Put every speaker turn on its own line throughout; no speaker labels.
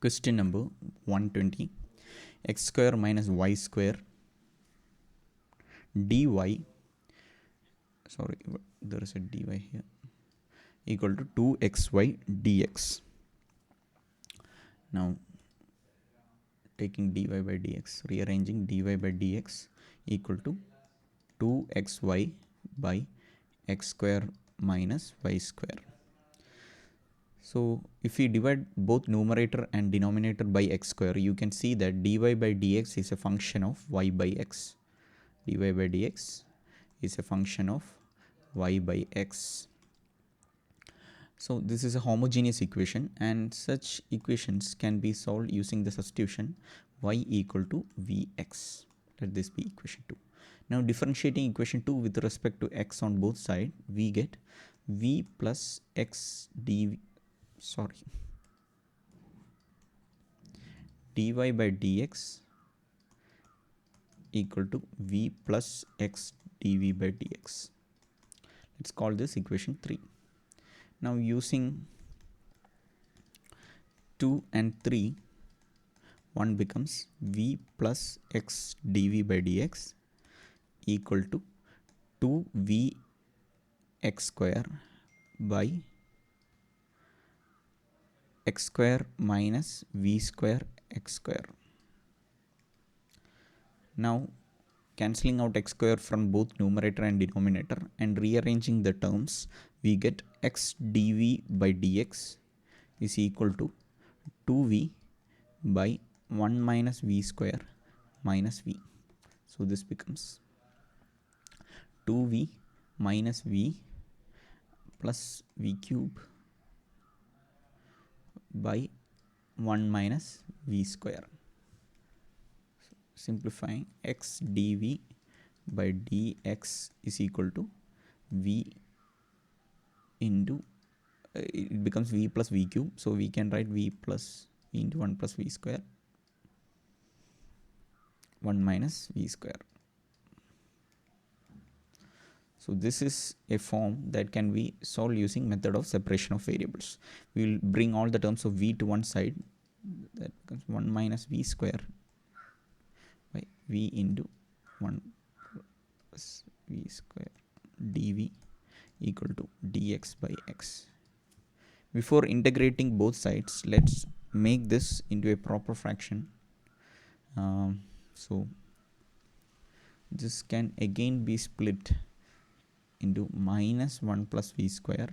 Question number 120. X square minus y square dy, sorry, there is a dy here, equal to 2xy dx. Now taking dy by dx, rearranging dy by dx equal to 2xy by x square minus y square. So if we divide both numerator and denominator by x square, you can see that dy by dx is a function of y by x. dy by dx is a function of y by x. So this is a homogeneous equation, and such equations can be solved using the substitution y equal to vx. Let this be equation 2. Now differentiating equation 2 with respect to x on both sides, we get v plus x dy by dx equal to v plus x dv by dx. Let's call this equation 3. Now using 2 and 3, 1 becomes v plus x dv by dx equal to 2v x square by x square minus v square x square. Now cancelling out x square from both numerator and denominator and rearranging the terms, we get x dv by dx is equal to 2v by 1 minus v square minus v. So this becomes 2v minus v plus v cube by 1 minus v square. So simplifying, x dv by dx is equal to v into it becomes v plus v cube, so we can write v plus v into 1 plus v square 1 minus v square. So this is a form that can be solved using method of separation of variables. We will bring all the terms of v to one side, that becomes 1 minus v square by v into 1 plus v square dv equal to dx by x. Before integrating both sides, let's make this into a proper fraction. So this can again be split into minus 1 plus v square,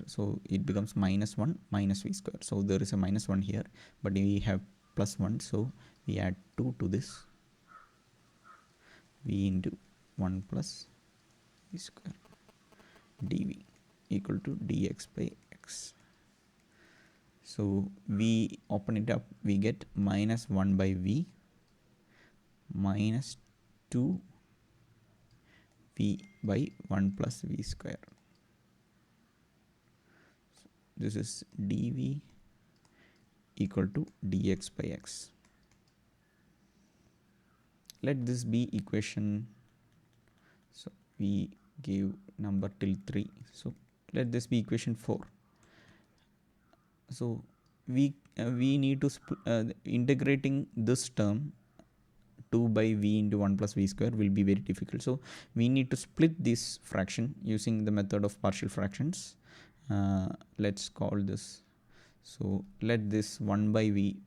so it becomes minus 1 minus v square. So there is a minus 1 here, but we have plus 1, so we add 2 to this, v into 1 plus v square dv equal to dx by x. So we open it up, we get minus 1 by v minus 2 v by 1 plus v square. So this is dv equal to dx by x. Let this be equation, so we give number till 3, so let this be equation 4. So we need to integrating this term 2 by v into 1 plus v square will be very difficult, so we need to split this fraction using the method of partial fractions. Let's call this, so let this 1 by v,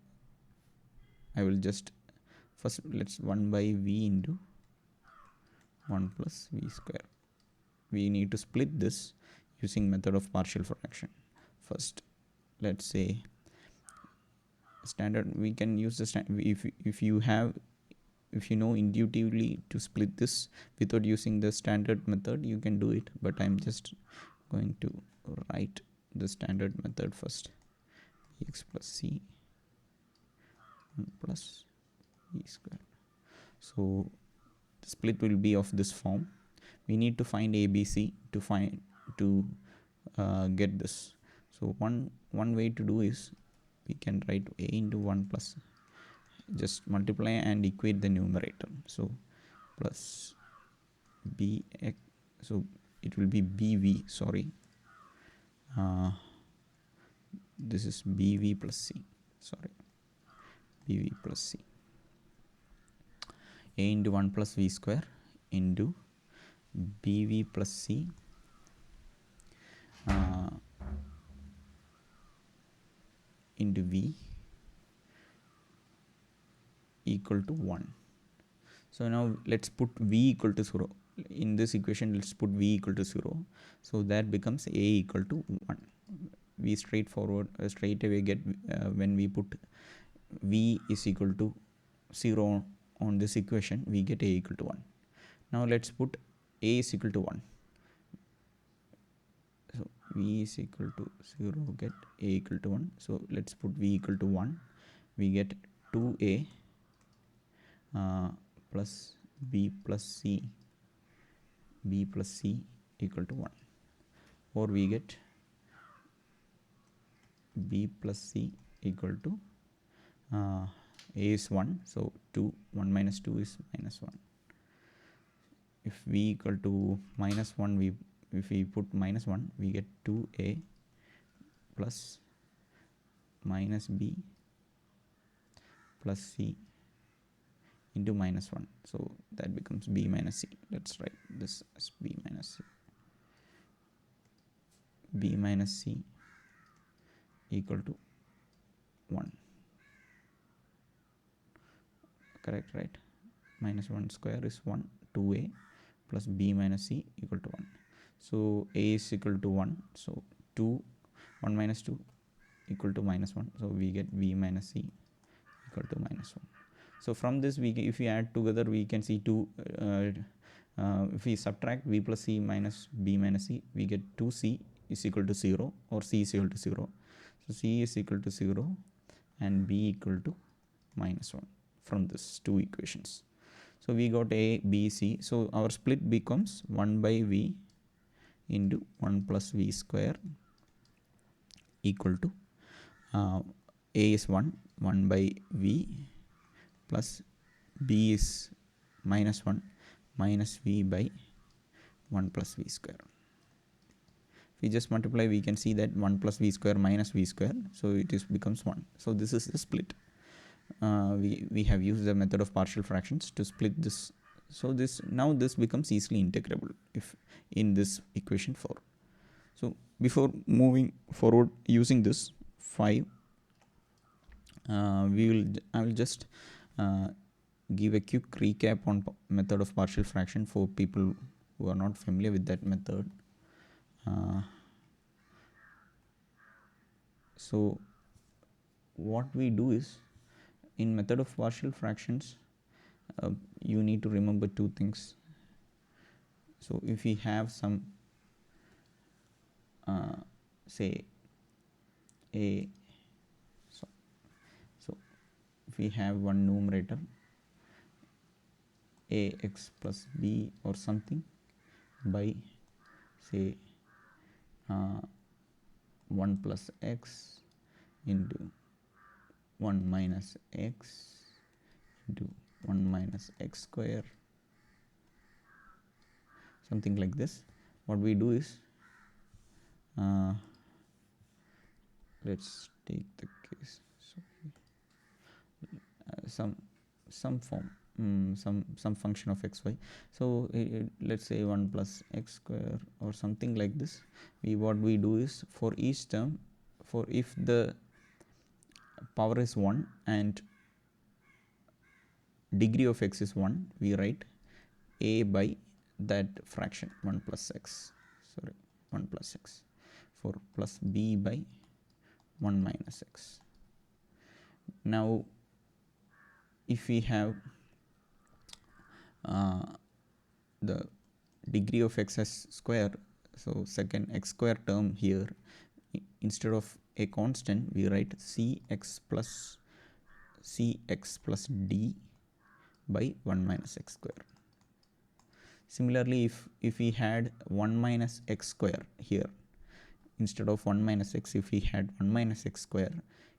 I will just first let's 1 by v into 1 plus v square. We need to split this using method of partial fraction. First let's say standard, we can use the if you know intuitively to split this without using the standard method, you can do it, but I'm just going to write the standard method first. X plus c 1 plus v square. So the split will be of this form. We need to find ABC to get this. So one way to do is we can write a into 1 plus, just multiply and equate the numerator, so plus bx, so it will be bv, sorry, this is bv plus c, sorry, bv plus c, a into 1 plus v square into bv plus c into v equal to 1. So now let's put v equal to 0 in this equation. Let's put v equal to 0, so that becomes a equal to 1. We straight away get when we put v is equal to 0 on this equation, we get a equal to 1. Now let's put a is equal to 1. So v is equal to 0, get a equal to 1. So let's put v equal to 1. We get 2a plus b plus c equal to 1, or we get b plus c equal to a is 1, so 1 minus 2 is minus 1. If v equal to minus 1, if we put minus 1, we get 2a plus minus b plus c into minus 1, so that becomes b minus c. Let's write this as b minus c. B minus c equal to 1. Correct, right? Minus 1 square is 1, 2a plus b minus c equal to 1. So a is equal to 1, so 1 minus 2 equal to minus 1, so we get b minus c equal to minus 1. So from this, if we add together, we can see if we subtract v plus c minus b minus c, we get 2c is equal to 0, or c is equal to 0. So c is equal to 0 and b equal to minus 1 from this two equations. So we got a, b, c. So our split becomes 1 by v into 1 plus v square equal to a is 1 by v plus b is minus 1 minus v by 1 plus v square. If we just multiply, we can see that 1 plus v square minus v square, so it becomes 1. So this is the split. We have used the method of partial fractions to split this. So this becomes easily integrable if in this equation 4. So before moving forward using this 5, I will just give a quick recap on method of partial fraction for people who are not familiar with that method. So what we do is, in method of partial fractions, you need to remember two things. So if we have some say a, so if we have one numerator ax plus b or something by say 1 plus x into 1 minus x into 1 minus x square, something like this. What we do is, let's take the case, so some form, some function of xy. So let's say 1 plus x square or something like this. What we do is, for each term, for if the power is 1 and degree of x is 1, we write a by that fraction 1 plus x, sorry, 1 plus x, for plus b by 1 minus x. Now if we have the degree of x as square, so second x square term here, instead of a constant, we write cx plus d by 1 minus x square. Similarly, if we had 1 minus x square here, instead of 1 minus x, if we had 1 minus x square,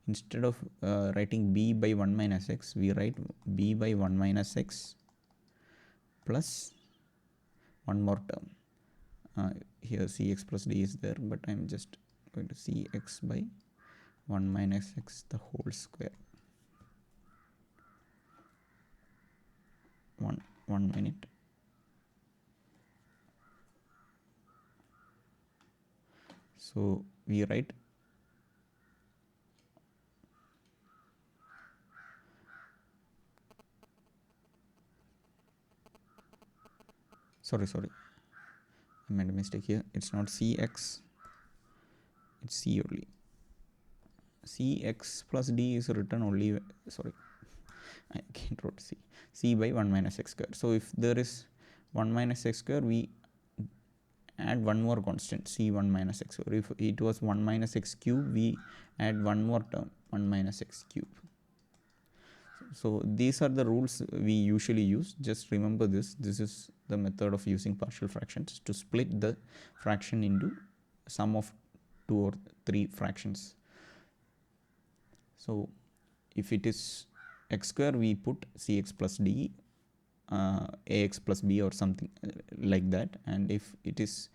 instead of writing b by 1 minus x, we write b by 1 minus x plus one more term. Here cx plus d is there, but I'm just going to cx by 1 minus x the whole square. One minute. So we write sorry I made a mistake here. It's not cx, it's c only. Cx plus d is written only, sorry, I can't write c by 1 minus x square. So if there is 1 minus x square, we add one more constant, c1 minus x square. If it was 1 minus x cube, we add one more term, 1 minus x cube. So these are the rules we usually use. Just remember this. This is the method of using partial fractions to split the fraction into sum of 2 or 3 fractions. So if it is x square, we put cx plus d, ax plus b or something like that. And if it is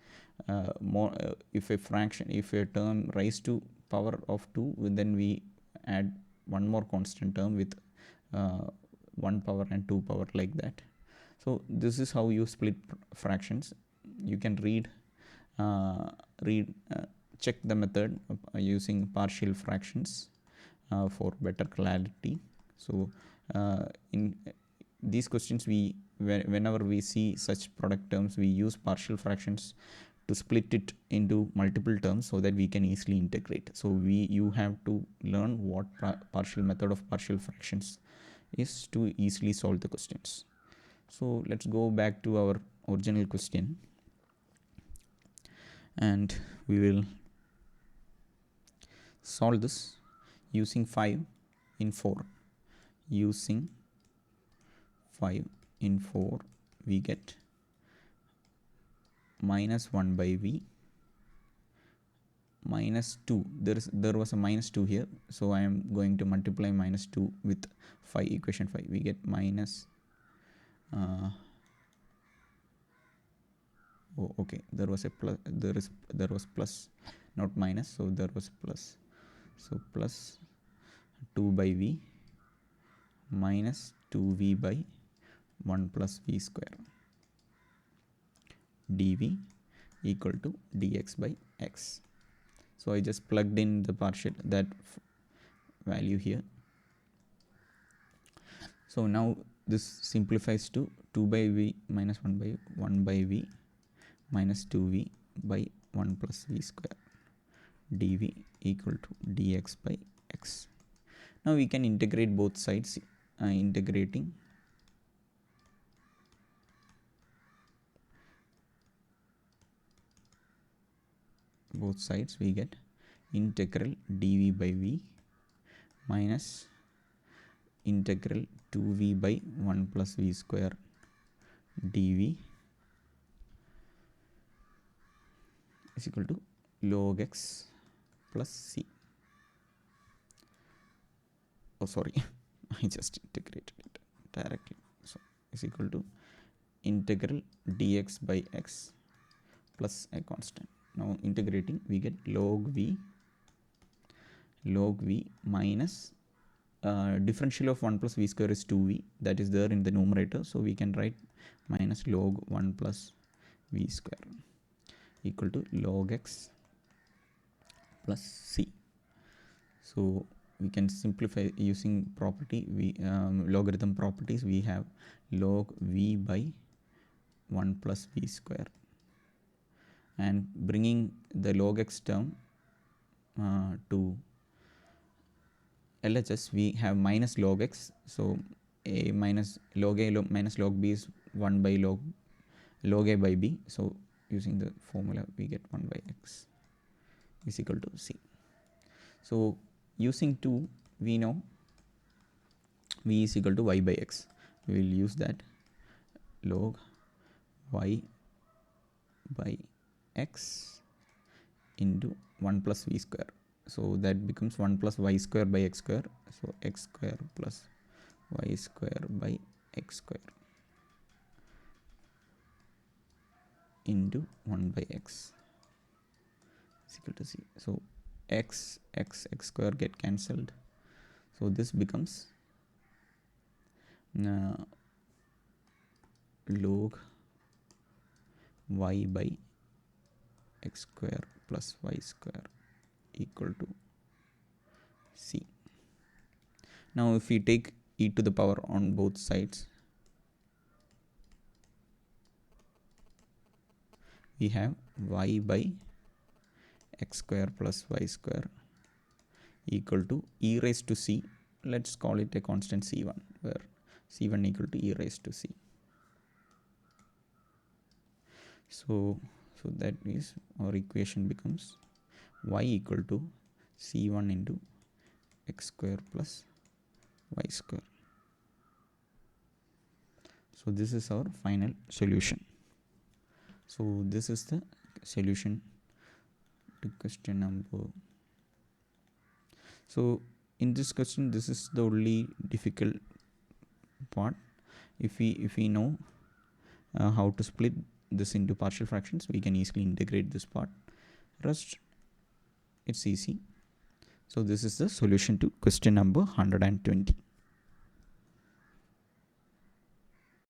more, if a term rise to power of 2, then we add one more constant term with 1 power and 2 power, like that. So this is how you split fractions. You can check the method using partial fractions for better clarity. So in these questions, whenever we see such product terms, we use partial fractions to split it into multiple terms so that we can easily integrate. So you have to learn what partial method of partial fractions is to easily solve the questions. So let's go back to our original question, and we will solve this using 5 in 4. Using 5 in 4, we get minus 1 by v minus 2. There was a minus 2 here, so I am going to multiply minus 2 with 5, equation 5. We get minus oh, okay, there was a plus, there was plus, not minus, so there was plus. So plus 2 by v minus 2v by 1 plus v square dv equal to dx by x. So I just plugged in the partial value here. So now this simplifies to 2 by v minus 1 by v minus 2v by 1 plus v square dv equal to dx by x. Now we can integrate both sides. Integrating both sides, we get integral dv by v minus integral 2v by 1 plus v square dv is equal to log x plus c. Oh, sorry, I just integrated it directly. So is equal to integral dx by x plus a constant. Now integrating, we get log v minus differential of 1 plus v square is 2v, that is there in the numerator, so we can write minus log 1 plus v square equal to log x plus c. So we can simplify using property, logarithm properties. We have log v by 1 plus v square, and bringing the log x term to LHS, we have minus log x. So a minus log a minus log b is 1 by log a by b. So using the formula, we get 1 by x is equal to c. So using 2, we know v is equal to y by x. We will use that log y by x into 1 plus v square. So that becomes 1 plus y square by x square. So x square plus y square by x square into 1 by x is equal to c. So x x square get cancelled. So this becomes log y by x square plus y square equal to c. Now if we take e to the power on both sides, we have y by x square plus y square equal to e raised to c. Let's call it a constant c1, where c1 equal to e raised to c. So that means our equation becomes y equal to c1 into x square plus y square. So this is our final solution. So this is the solution to question number. So in this question, this is the only difficult part. If we know how to split this into partial fractions, we can easily integrate this part. Rest, it's easy. So this is the solution to question number 120.